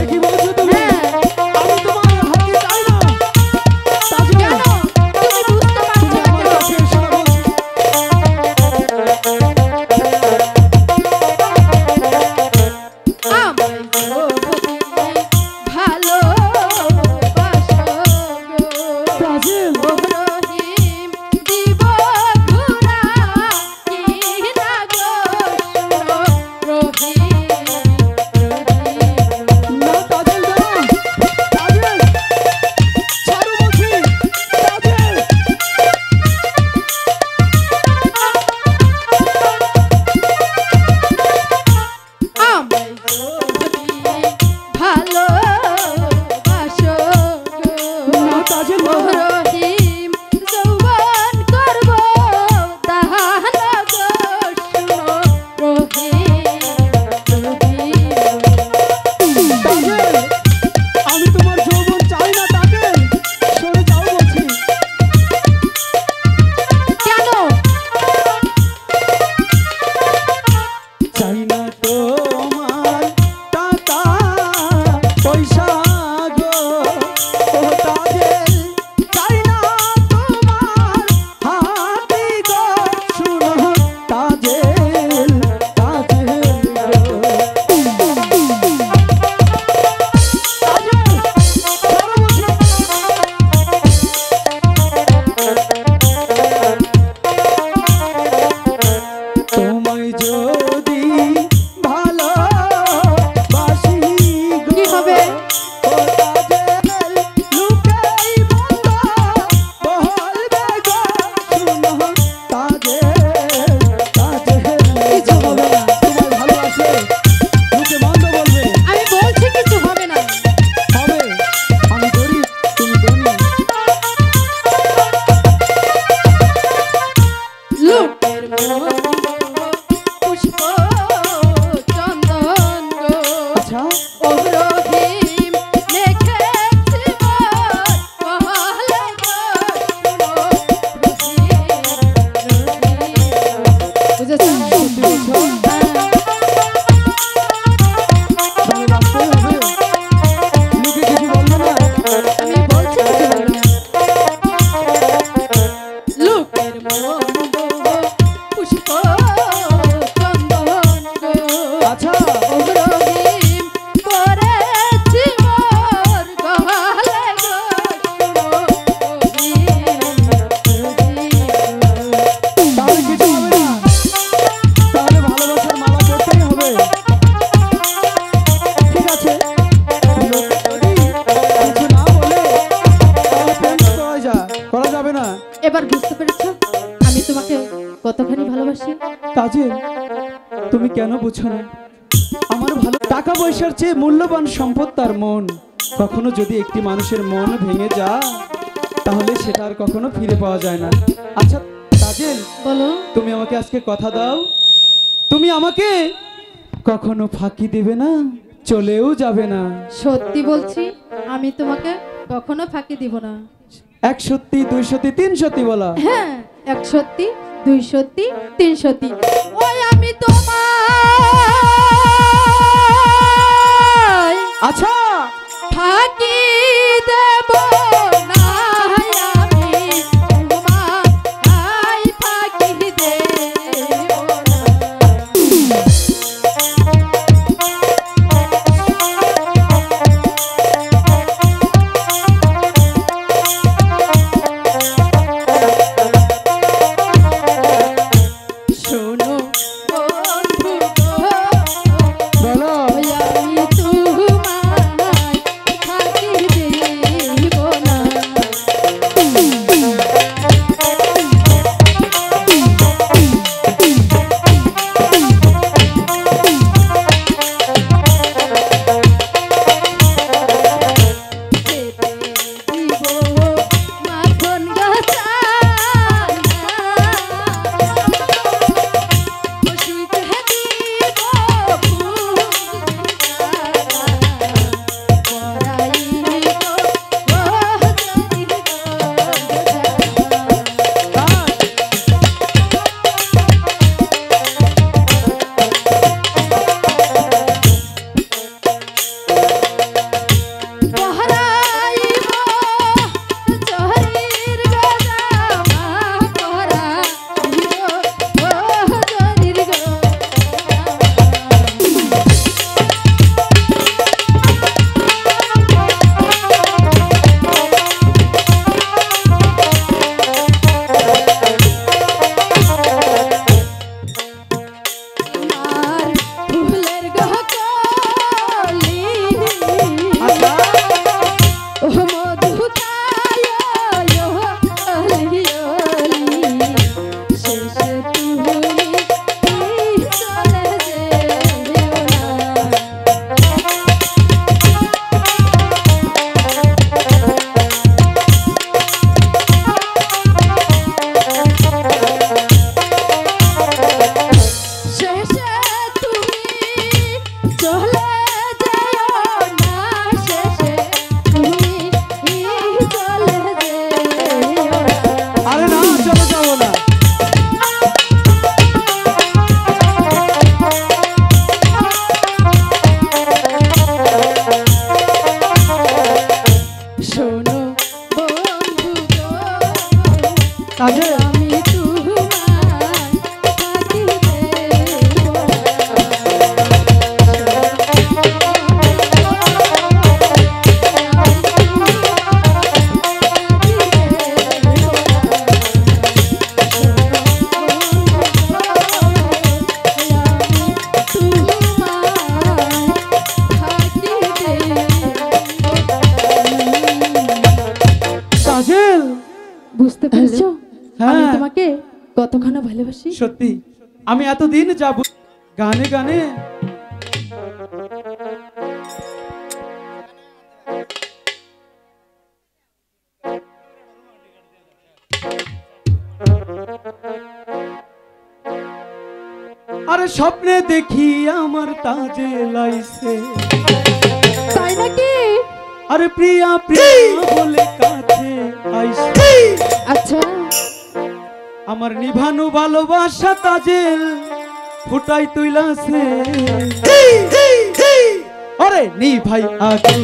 কি বলছো তুমি? আমি তোমার হাতে চাই না। তাজেল, কেন তুমি বুঝতে পারছো তুমি না আমার কেন? কাছে এসো না বলছি। আমায় যদি ভালোবাসো গো, তাজেল, রহিম দিব ঘুরা কিনা গো, শুনো রহিম। না তাজেল না, তাজেল ছাড়ো বলছি, তাজেল। আমায় যদি ভালোবাসো গো, না তাজেল না। রহিম যৌবন করবো দাহান গো, শুনো রহিম। তাজেল, আমি তোমার যৌবন চাই না তাজেল, সরে যাও বলছি। কেন? চাই না তোমার টাকা পয়সা গো, ও তাজেল চাই না তোমার হাতি গো, শুনো তাজেল তাজেল গো। তাজেল, ছাড়ো বলছি। তোমায় যদি আচ্ছা রঙিন করেছি মোর গলে গো তাহলে কিছু হবে না, তাহলে ভালোবাসার মালা করতেই হবে। ঠিক আছে, লোক যদি কিছু না বলে তাহলে প্রেম তো করা যাবে না। এবার বুঝতে পেরেছো আমি তোমাকে কতখানি ভালোবাসি? কাজল, তুমি কেন বুঝো না? আমার ভালো টাকা পয়সার চেয়ে মূল্যবান সম্পদ তার মন। কখনো যদি একটি মানুষের মন ভেঙে যায় তাহলে সেটা আর কখনো ফিরে পাওয়া যায় না। আচ্ছা কাজল, বলো তুমি আমাকে আজকে কথা দাও, তুমি আমাকে কখনো ফাঁকি দেবে না, চলেও যাবে না। সত্যি বলছি আমি তোমাকে কখনো ফাঁকি দিব না। এক সত্যি, দুই সত্যি, তিন সত্যি বলা। হ্যাঁ, এক সত্যি, দুই সত্যি, তিন সত্যি। ওই আমি তোমায় আচ্ছা ফাঁকি দেব না, আমি তোমায় ফাঁকি দেব না। শোনো বন্ধু গো, বলো। আমি তোমায় ফাঁকি দেব না। যেতে দিব মাখন গাছানা, বসিতে দিব ফুল পরাইব পহরাইব জহরির গজামা, পহরাইব জহরির আমার ফুলের গহকলি আচ্ছা ও মধু খায় অলি অলি, শেষে তুমি চলে যেও না। শেষে তুমি চলে যেও না, শেষে তুমি চলে যেও না। আরে না, চলে যাবো না। শোনো বন্ধু গো, কাজল, আমি তোমায় ফাঁকি দেব কাজল, বুঝতে পেরেছো হ্যাঁ। আমি তোমাকে কতখানি ভালোবাসি? সত্যি আমি এতদিন যাব গানে গানে আরে স্বপ্নে দেখি আমার তাজে লাইছে, তাই নাকি? আরে প্রিয়া প্রিয়া বলে কাছে আইছে। আচ্ছা আমার নিভানু ভালোবাসা তাজেল ফুটাই তুইলাছে, আরে নি ভাই আগু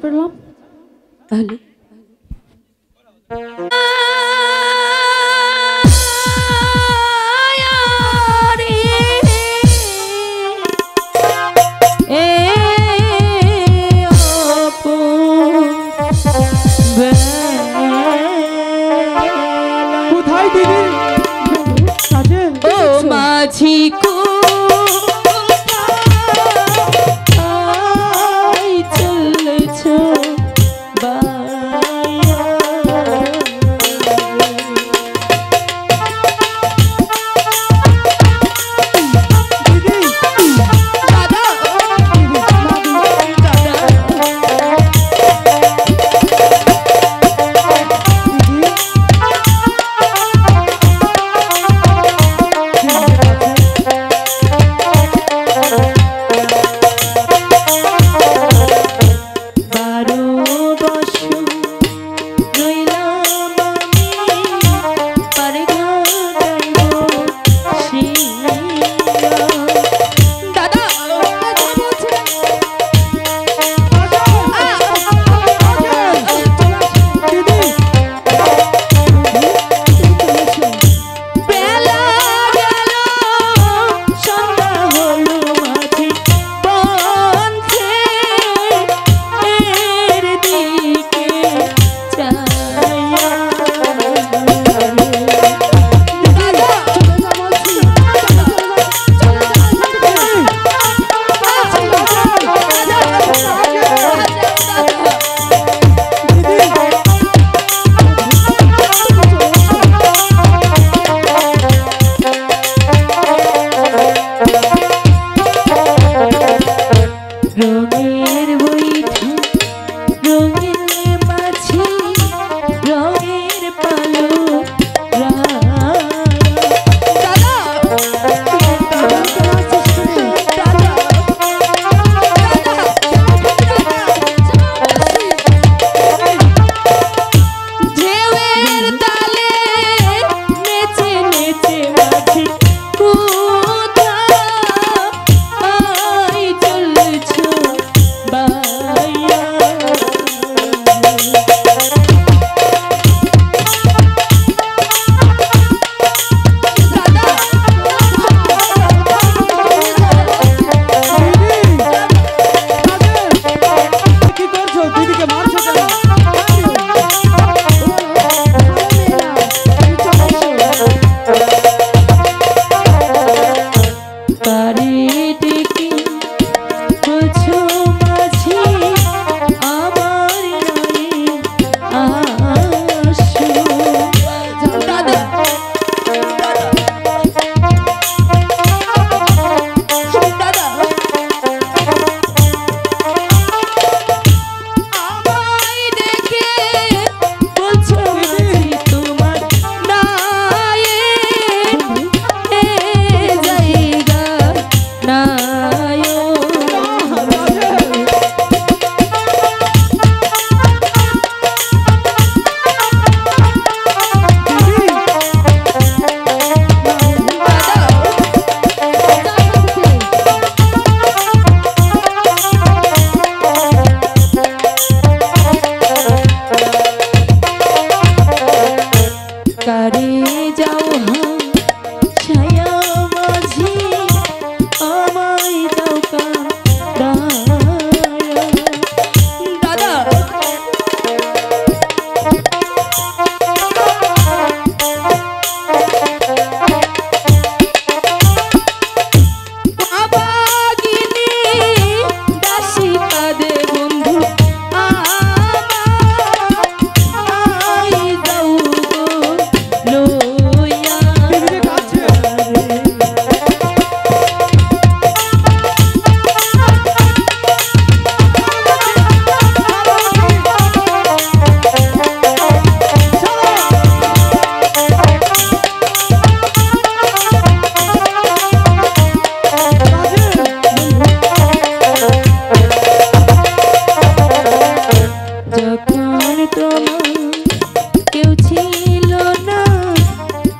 করলাম তাহলে কোথায় দিদি ও মাঝি চলেছ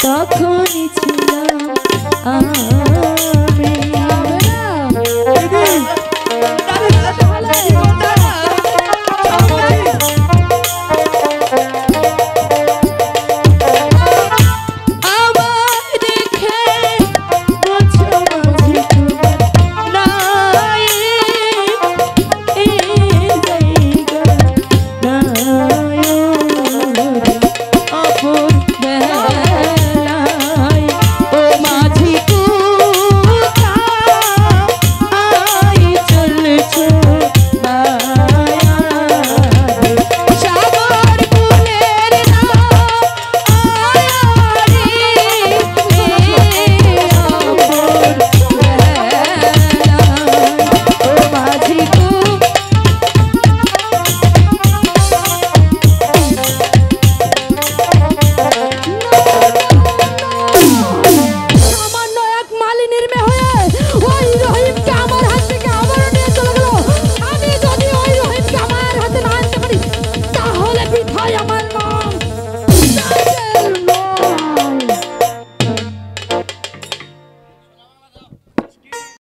তখনই ছিল